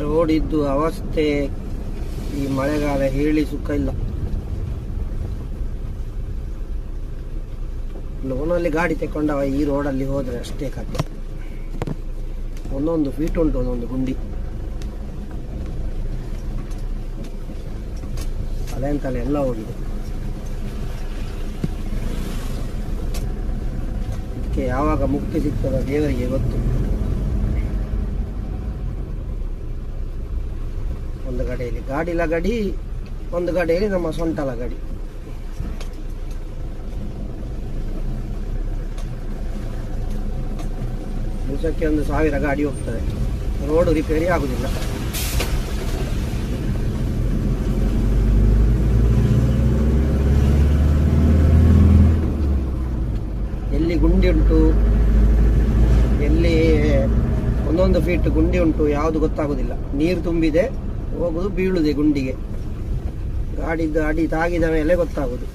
Road ಇದ್ದು ಅವಸ್ಥೆ ಈ ಮಳೆಗಾಲ ಹೇಳಿ ಸುಖ ಇಲ್ಲ. ಲೋನಲ್ಲಿ ಗಾಡಿ ತಕೊಂಡವ ಈ ರೋಡಲ್ಲಿ ಹೋದ್ರೆ ಅಷ್ಟೇ ಕತೆ. ಒಂದೊಂದು ಫೀಟ್ ಉಂಟು ಒಂದೊಂದು ಗುಂಡಿ. ತಲೆ ಅಂತಲೇ ಎಲ್ಲ ಹೋಗಿದೆ. ಇದಕ್ಕೆ ಯಾವಾಗ ಮುಕ್ತಿ ಸಿಗ್ತದ ದೇವರಿಗೆ ಗೊತ್ತು. ಒಂದು ಕಡೆಯಲ್ಲಿ ಗಾಡಿ ಲಗಡಿ, ಒಂದು ಕಡೆಯಲ್ಲಿ ನಮ್ಮ ಸ್ವಂತ ಲಗಡಿ. ದಿವಸಕ್ಕೆ 1,000 ಗಾಡಿ ಹೋಗ್ತದೆ. ರೋಡ್ ರಿಪೇರಿ ಆಗುದಿಲ್ಲ. ಎಲ್ಲಿ ಗುಂಡಿ ಉಂಟು, ಎಲ್ಲಿ ಒಂದೊಂದು ಫೀಟ್ ಗುಂಡಿ ಉಂಟು ಯಾವುದು ಗೊತ್ತಾಗುದಿಲ್ಲ. ನೀರು ತುಂಬಿದೆ, ಹೋಗುದು ಬೀಳುದೆ ಗುಂಡಿಗೆ. ಗಾಡಿದ್ದು ಅಡಿ ತಾಗಿದ ಮೇಲೆ ಗೊತ್ತಾಗುದು.